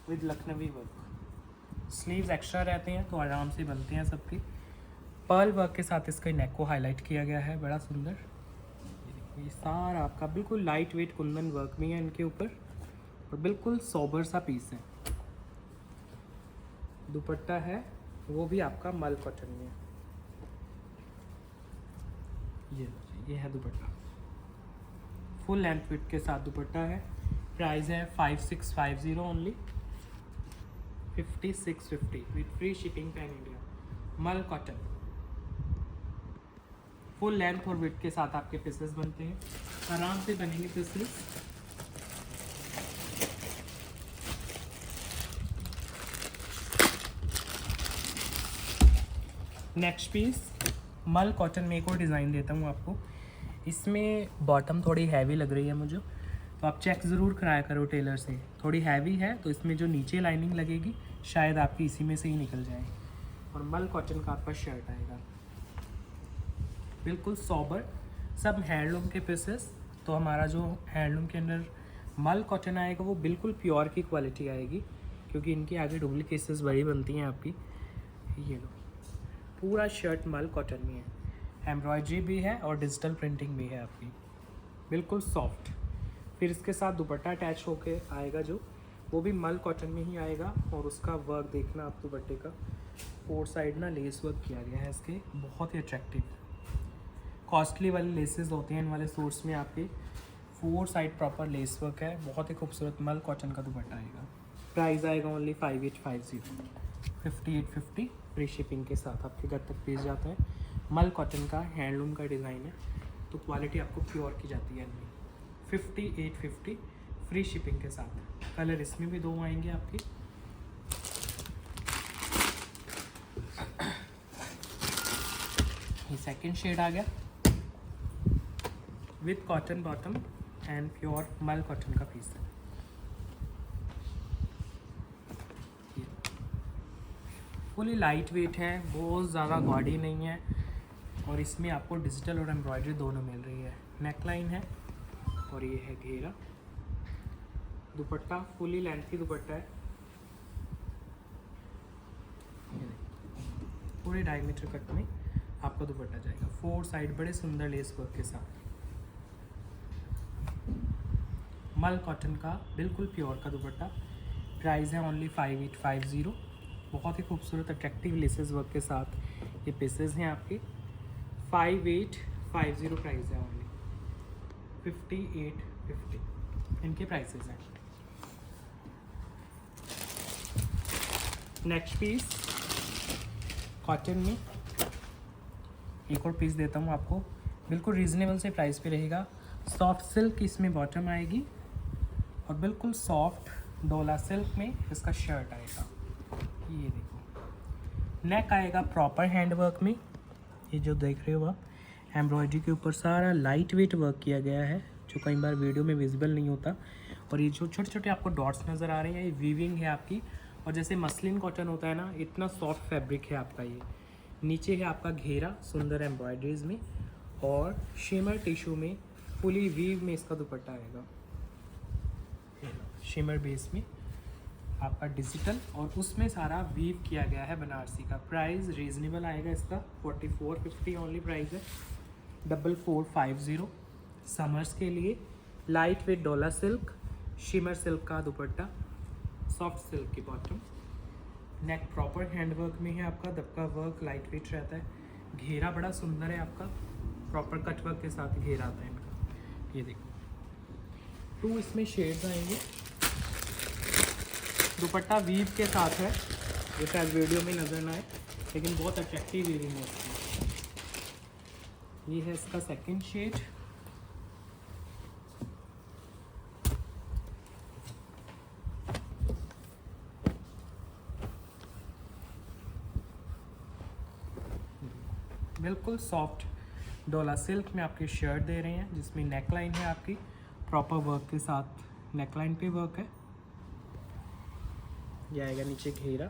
विद लखनवी वर्क। स्लीव्स एक्स्ट्रा रहते हैं तो आराम से बनते हैं सबके। पर्ल वर्क के साथ इसके नेक को हाईलाइट किया गया है, बड़ा सुंदर। ये देखो, ये सारा आपका बिल्कुल लाइट वेट कुंदन वर्क भी है इनके ऊपर, और बिल्कुल सोबर सा पीस है। दुपट्टा है वो भी आपका मल कॉटन में है। ये है दुपट्टा, फुल लेंथ विड्थ के साथ दुपट्टा है। प्राइस है 5650 only, 5650 with free shipping pan India. मल कॉटन फुल लेंथ और विड्थ के साथ आपके पीसेस बनते हैं, आराम से बनेंगे पीसेस। नेक्स्ट पीस मल कॉटन में एक और डिज़ाइन देता हूँ आपको। इसमें बॉटम थोड़ी हैवी लग रही है मुझे, तो आप चेक ज़रूर कराया करो टेलर से। थोड़ी हैवी है तो इसमें जो नीचे लाइनिंग लगेगी शायद आपकी इसी में से ही निकल जाए। और मल कॉटन का आपका शर्ट आएगा, बिल्कुल सॉबर, सब हैंडलूम के पीसेस। तो हमारा जो हैंडलूम के अंदर मल कॉटन आएगा वो बिल्कुल प्योर की क्वालिटी आएगी, क्योंकि इनकी आगे डुप्लीकेट्स बड़ी बनती हैं आपकी। ये लो, पूरा शर्ट मल कॉटन में है, एम्ब्रॉयडरी भी है और डिजिटल प्रिंटिंग भी है आपकी, बिल्कुल सॉफ्ट। फिर इसके साथ दुपट्टा अटैच होके आएगा जो, वो भी मल कॉटन में ही आएगा। और उसका वर्क देखना आप दुपट्टे का, 4 साइड ना लेस वर्क किया गया है इसके, बहुत ही अट्रैक्टिव। कॉस्टली वाले लेसेस होते हैं इन वाले सूट्स में आपके, 4 साइड प्रॉपर लेस वर्क है, बहुत ही खूबसूरत मल कॉटन का दुपट्टा आएगा। प्राइस आएगा ओनली 5850, 5850 फ्री शिपिंग के साथ आपके घर तक भेज जाता है। मल कॉटन का हैंडलूम का डिज़ाइन है, तो क्वालिटी आपको प्योर की जाती है इनमें। 5850 फ्री शिपिंग के साथ। कलर इसमें भी 2 आएंगे आपके। ये सेकंड शेड आ गया with cotton bottom and pure मल कॉटन का पीस है। फुली लाइट वेट है, बहुत ज़्यादा गॉडी नहीं है, और इसमें आपको डिजिटल और एम्ब्रॉयडरी दोनों मिल रही है। नेकलाइन है और ये है घेरा। दुपट्टा फुली लेंथी दुपट्टा है, पूरे 2.5 मीटर कट में आपका दुपट्टा जाएगा, 4 साइड बड़े सुंदर लेस वर्क के साथ। मल कॉटन का बिल्कुल प्योर का दुपट्टा। प्राइस है ओनली 5850। बहुत ही खूबसूरत अट्रैक्टिव लेसेस वर्क के साथ ये पीसेस हैं आपके। 5850 प्राइस है ओनली, 5850 इनके प्राइसेस हैं। नेक्स्ट पीस कॉटन में एक और पीस देता हूँ आपको, बिल्कुल रीज़नेबल से प्राइस पे रहेगा। सॉफ्ट सिल्क की इसमें बॉटम आएगी और बिल्कुल सॉफ्ट डोला सिल्क में इसका शर्ट आएगा। ये देखो, नेक आएगा प्रॉपर हैंड वर्क में। ये जो देख रहे हो आप, एम्ब्रॉयडरी के ऊपर सारा लाइट वेट वर्क किया गया है जो कई बार वीडियो में विजिबल नहीं होता। और ये जो छोटे छोटे आपको डॉट्स नज़र आ रहे हैं, ये वीविंग है आपकी। और जैसे मसलिन कॉटन होता है ना, इतना सॉफ्ट फैब्रिक है आपका। ये नीचे है आपका घेरा सुंदर एम्ब्रॉयडरीज में, और शिमर टिश्यू में फुली वीव में इसका दुपट्टा आएगा। शिमर बेस में आपका डिजिटल, और उसमें सारा वीव किया गया है बनारसी का। प्राइस रीजनेबल आएगा इसका, 4450 ओनली प्राइस है, 4450 समर्स के लिए। लाइट वेट डोला सिल्क, शिमर सिल्क का दुपट्टा, सॉफ्ट सिल्क की बॉटम, नेक प्रॉपर हैंडवर्क में है आपका। दबका वर्क लाइट वेट रहता है। घेरा बड़ा सुंदर है आपका, प्रॉपर कट वर्क के साथ घेरा आता है इनका। ये देखो 2 इसमें शेड्स आएंगे। दुपट्टा वीव के साथ है, ये शायद वीडियो में नजर ना आए, लेकिन बहुत अट्रैक्टिव वीविंग है इसकी। ये है इसका सेकंड शेड। बिल्कुल सॉफ्ट डोला सिल्क में आपकी शर्ट दे रहे हैं, जिसमें नेकलाइन है आपकी प्रॉपर वर्क के साथ। नेकलाइन पे वर्क है। ये आएगा नीचे घेरा,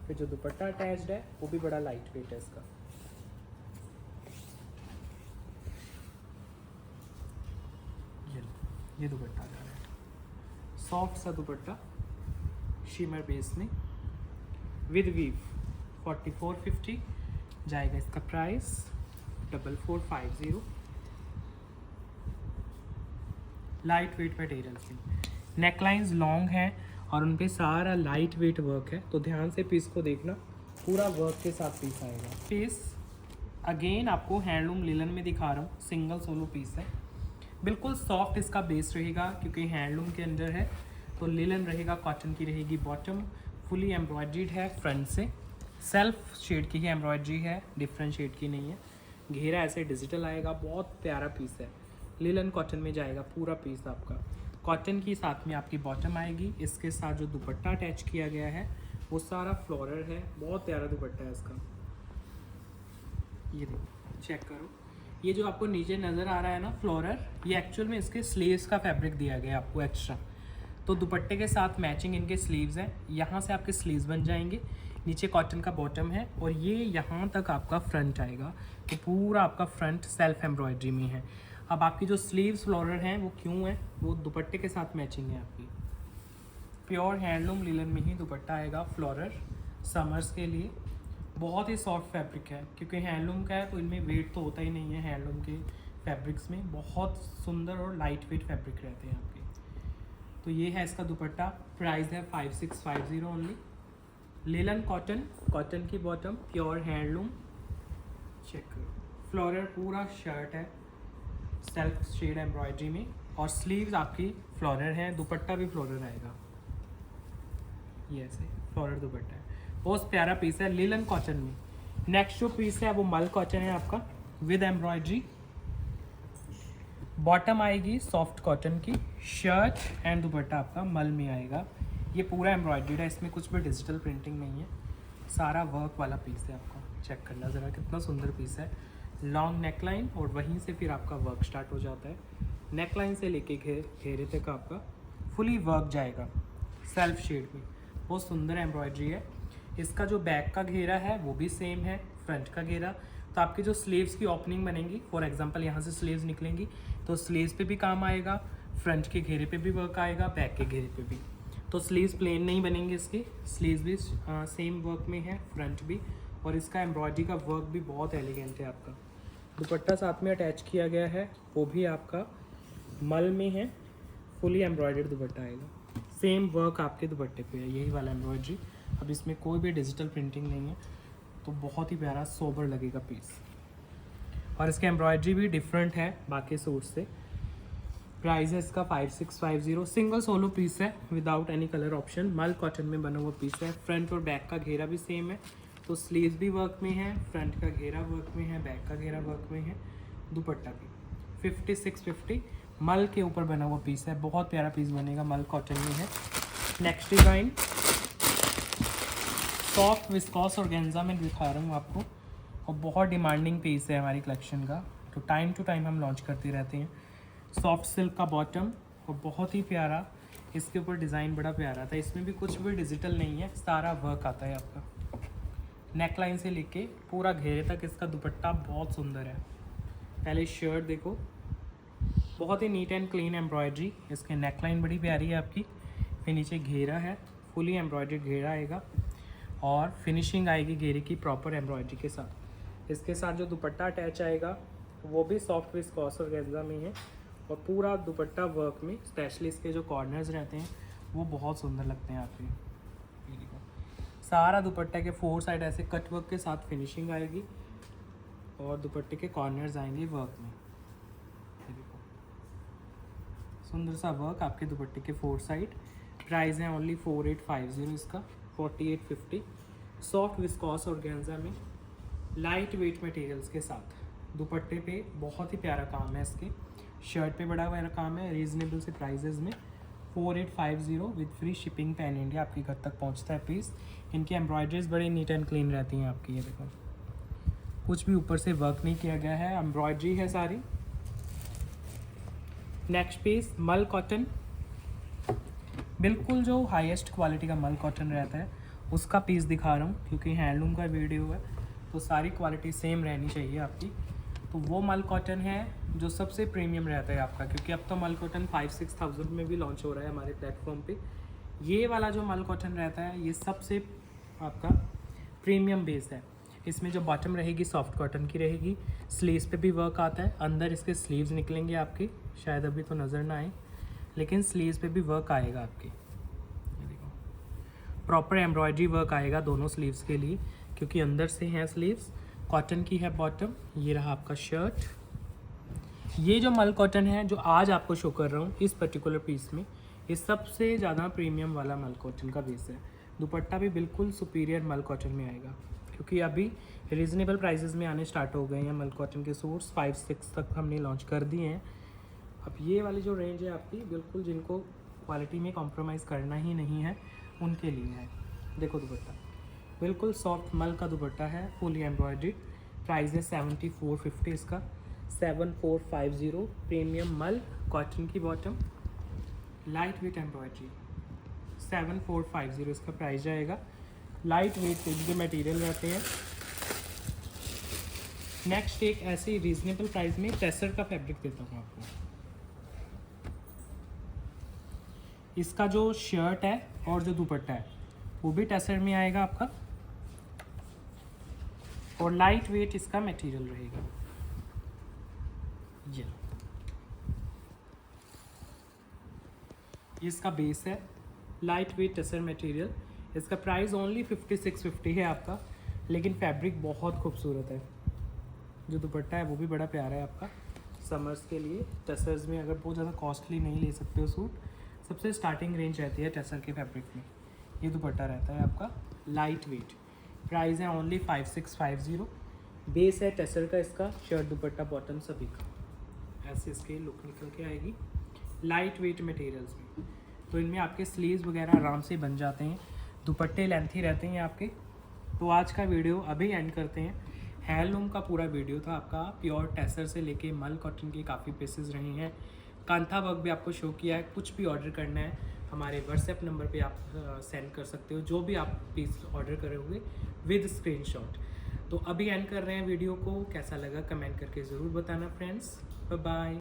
फिर जो दुपट्टा अटैच्ड है वो भी बड़ा लाइट वेट है इसका। ये दुपट्टा आ रहा है, सॉफ्ट सा दुपट्टा शिमर बेस में विद वीव। 4450 जाएगा इसका प्राइस, 4450। लाइट वेट मटेरियल से नेकलाइंस लॉन्ग हैं और उन पे सारा लाइट वेट वर्क है, तो ध्यान से पीस को देखना, पूरा वर्क के साथ पीस आएगा। पीस अगेन आपको हैंडलूम लिलन में दिखा रहा हूँ, सिंगल सोलो पीस है। बिल्कुल सॉफ्ट इसका बेस रहेगा क्योंकि हैंडलूम के अंदर है, तो लिलन रहेगा, कॉटन की रहेगी बॉटम। फुली एम्ब्रॉयड्रीड है फ्रंट से, सेल्फ शेड की ही एम्ब्रॉयड्री है, डिफरेंट शेड की नहीं है। घेरा ऐसे डिजिटल आएगा, बहुत प्यारा पीस है। लिलन कॉटन में जाएगा पूरा पीस आपका। कॉटन की साथ में आपकी बॉटम आएगी, इसके साथ जो दुपट्टा अटैच किया गया है वो सारा फ्लोरल है, बहुत प्यारा दुपट्टा है इसका। ये देखो, चेक करो, ये जो आपको नीचे नज़र आ रहा है ना फ्लोरल, ये एक्चुअल में इसके स्लीव्स का फैब्रिक दिया गया है आपको एक्स्ट्रा। तो दुपट्टे के साथ मैचिंग इनके स्लीव्स हैं, यहाँ से आपके स्लीव्स बन जाएंगे। नीचे कॉटन का बॉटम है और ये यहाँ तक आपका फ्रंट आएगा, तो पूरा आपका फ्रंट सेल्फ एम्ब्रॉयड्री में है। अब आपकी जो स्लीव्स फ्लोरल हैं वो क्यों है, वो दुपट्टे के साथ मैचिंग है आपकी। प्योर हैंडलूम लिलन में ही दुपट्टा आएगा फ्लोरल, समर्स के लिए। बहुत ही सॉफ्ट फैब्रिक है, क्योंकि हैंडलूम का है तो इनमें वेट तो होता ही नहीं है। हैंडलूम के फैब्रिक्स में बहुत सुंदर और लाइट वेट फैब्रिक रहते हैं आपके। तो ये है इसका दुपट्टा, प्राइस है 5650 ओनली। लिलन कॉटन, कॉटन की बॉटम, प्योर हैंडलूम। चेक करो, फ्लोरल पूरा शर्ट है सेल्फ शेड एम्ब्रॉयडरी में, और स्लीव्स आपकी फ्लोरल हैं, दुपट्टा भी फ्लोरल आएगा। ये ऐसे फ्लोरल दुपट्टा है, बहुत प्यारा पीस है लिलन कॉटन में। नेक्स्ट जो पीस है वो मल कॉटन है आपका विद एम्ब्रॉयडरी। बॉटम आएगी सॉफ्ट कॉटन की, शर्ट एंड दुपट्टा आपका मल में आएगा। ये पूरा एम्ब्रॉयडर्ड है, इसमें कुछ भी डिजिटल प्रिंटिंग नहीं है, सारा वर्क वाला पीस है। आपको चेक करना ज़रा, कितना सुंदर पीस है। लॉन्ग नेकलाइन और वहीं से फिर आपका वर्क स्टार्ट हो जाता है। नेकलाइन से लेके घेरे तक आपका फुली वर्क जाएगा सेल्फ शेड में, बहुत सुंदर एम्ब्रॉयडरी है। इसका जो बैक का घेरा है वो भी सेम है, फ्रंट का घेरा। तो आपकी जो स्लीव्स की ओपनिंग बनेगी, फॉर एग्जांपल यहाँ से स्लीव्स निकलेंगी, तो स्लीव्स पे भी काम आएगा, फ्रंट के घेरे पे भी वर्क आएगा, बैक के घेरे पे भी। तो स्लीव्स प्लेन नहीं बनेंगे, इसके स्लीव्स भी सेम वर्क में है, फ्रंट भी। और इसका एम्ब्रॉयडरी का वर्क भी बहुत एलिगेंट है आपका। दुपट्टा साथ में अटैच किया गया है, वो भी आपका मल में है, फुली एम्ब्रॉयडर्ड दुपट्टा आएगा। सेम वर्क आपके दुपट्टे पे है, यही वाला एम्ब्रॉयडरी। अब इसमें कोई भी डिजिटल प्रिंटिंग नहीं है, तो बहुत ही प्यारा सोबर लगेगा पीस। और इसकी एम्ब्रॉयडरी भी डिफरेंट है बाकी सूट से। प्राइस है इसका 5650, सिंगल सोलो पीस है विदाउट एनी कलर ऑप्शन। मल कॉटन में बना हुआ पीस है। फ्रंट और बैक का घेरा भी सेम है, तो स्लीव्स भी वर्क में है, फ्रंट का घेरा वर्क में है, बैक का घेरा वर्क में है, दुपट्टा भी। 5650 मल के ऊपर बना हुआ पीस है, बहुत प्यारा पीस बनेगा, मल कॉटन में है। Next design soft viscous organza में दिखा रहा हूँ आपको, और बहुत डिमांडिंग पीस है हमारी कलेक्शन का, तो टाइम टू टाइम हम लॉन्च करते रहते हैं। सॉफ्ट सिल्क का बॉटम और बहुत ही प्यारा, इसके ऊपर डिज़ाइन बड़ा प्यारा था। इसमें भी कुछ भी डिजिटल नहीं है, सारा वर्क आता है आपका। नेकलाइन से लेके पूरा घेरे तक इसका दुपट्टा बहुत सुंदर है। पहले शर्ट देखो, बहुत ही नीट एंड क्लीन एम्ब्रॉयडरी, इसके नेकलाइन बड़ी प्यारी है आपकी, फिर नीचे घेरा है, फुली एम्ब्रॉयडर्ड घेरा आएगा और फिनिशिंग आएगी घेरे की प्रॉपर एम्ब्रॉयडरी के साथ। इसके साथ जो दुपट्टा अटैच आएगा वो भी सॉफ्ट विस्कॉस ऑर्गेन्जा में है, और पूरा दुपट्टा वर्क में, स्पेशली इसके जो कॉर्नर्स रहते हैं वो बहुत सुंदर लगते हैं आपके। ये देखो, सारा दुपट्टा के 4 साइड ऐसे कट वर्क के साथ फिनिशिंग आएगी, और दुपट्टे के कॉर्नर्स आएंगे वर्क में। ये देखो, सुंदर सा वर्क आपके दुपट्टे के 4 साइड। प्राइस है ओनली 4850 इसका, 4850। सॉफ्ट विस्कॉस ऑर्गेन्जा में लाइट वेट मटेरियल्स के साथ दुपट्टे पे बहुत ही प्यारा काम है, इसके शर्ट पे बड़ा प्यारा काम है, रीजनेबल से प्राइजेज में। 4850 with free shipping pan India आपके घर तक पहुंचता है पीस। इनकी एम्ब्रॉयडरीज बड़ी नीट एंड क्लीन रहती हैं आपकी। ये देखो, कुछ भी ऊपर से वर्क नहीं किया गया है, एम्ब्रॉयडरी है सारी। नेक्स्ट पीस मल कॉटन, बिल्कुल जो हाईएस्ट क्वालिटी का मल कॉटन रहता है उसका पीस दिखा रहा हूँ, क्योंकि हैंडलूम का वीडियो है तो सारी क्वालिटी सेम रहनी चाहिए आपकी। तो वो मल कॉटन है जो सबसे प्रीमियम रहता है आपका, क्योंकि अब तो मल कॉटन 5-6 थाउजेंड में भी लॉन्च हो रहा है हमारे प्लेटफॉर्म पे। ये वाला जो मल कॉटन रहता है ये सबसे आपका प्रीमियम बेस है। इसमें जो बॉटम रहेगी सॉफ्ट कॉटन की रहेगी, स्लीव्स पे भी वर्क आता है, अंदर इसके स्लीव्स निकलेंगे आपके, शायद अभी तो नज़र ना आए, लेकिन स्लीव्स पे भी वर्क आएगा आपके। ये देखो, प्रॉपर एम्ब्रॉयडरी वर्क आएगा दोनों स्लीव्स के लिए, क्योंकि अंदर से हैं स्लीव्स। कॉटन की है बॉटम। ये रहा आपका शर्ट। ये जो मल कॉटन है जो आज आपको शो कर रहा हूँ इस पर्टिकुलर पीस में, ये सबसे ज़्यादा प्रीमियम वाला मल कॉटन का बेस है। दुपट्टा भी बिल्कुल सुपीरियर मल कॉटन में आएगा, क्योंकि अभी रीज़नेबल प्राइसेस में आने स्टार्ट हो गए हैं मल कॉटन के सूट्स। 5-6 तक हमने लॉन्च कर दिए हैं। अब ये वाली जो रेंज है आपकी, बिल्कुल जिनको क्वालिटी में कॉम्प्रोमाइज़ करना ही नहीं है उनके लिए है। देखो दुपट्टा बिल्कुल सॉफ्ट मल का दुपट्टा है, फुली एम्ब्रॉयडर्ड। प्राइस है 7450 इसका, 7450। प्रीमियम मल कॉटन की बॉटम, लाइट वेट एम्ब्रॉयडरी, 7450 इसका प्राइस जाएगा। लाइट वेट के मटेरियल रहते हैं। नेक्स्ट एक ऐसे रीजनेबल प्राइस में टेसर का फैब्रिक देता हूँ आपको। इसका जो शर्ट है और जो दुपट्टा है वो भी टेसर में आएगा आपका, और लाइट वेट इसका मटेरियल रहेगा। ये इसका बेस है, लाइट वेट टेसर मटेरियल। इसका प्राइस ओनली 5650 है आपका, लेकिन फैब्रिक बहुत खूबसूरत है। जो दुपट्टा है वो भी बड़ा प्यारा है आपका। समर्स के लिए टेसर्स में अगर बहुत ज़्यादा कॉस्टली नहीं ले सकते हो सूट, सबसे स्टार्टिंग रेंज रहती है टेसर के फैब्रिक में। ये दुपट्टा रहता है आपका लाइट वेट। प्राइस है ओनली 5650। बेस है टेसर का इसका, शर्ट दुपट्टा बॉटम सभी का। ऐसे इसके लुक निकल के आएगी लाइट वेट मटेरियल्स में। तो इनमें आपके स्लीव्स वगैरह आराम से बन जाते हैं, दुपट्टे लेंथी रहते हैं आपके। तो आज का वीडियो अभी एंड करते हैं। हैंडलूम का पूरा वीडियो था आपका, प्योर टेसर से लेके मल कॉटन के काफ़ी पीसेस रहे हैं। कांथा वर्क भी आपको शो किया है। कुछ भी ऑर्डर करना है हमारे व्हाट्सएप नंबर पे आप सेंड कर सकते हो, जो भी आप पीस ऑर्डर करोगे विद स्क्रीनशॉट। तो अभी एंड कर रहे हैं वीडियो को। कैसा लगा कमेंट करके ज़रूर बताना फ्रेंड्स। Bye bye.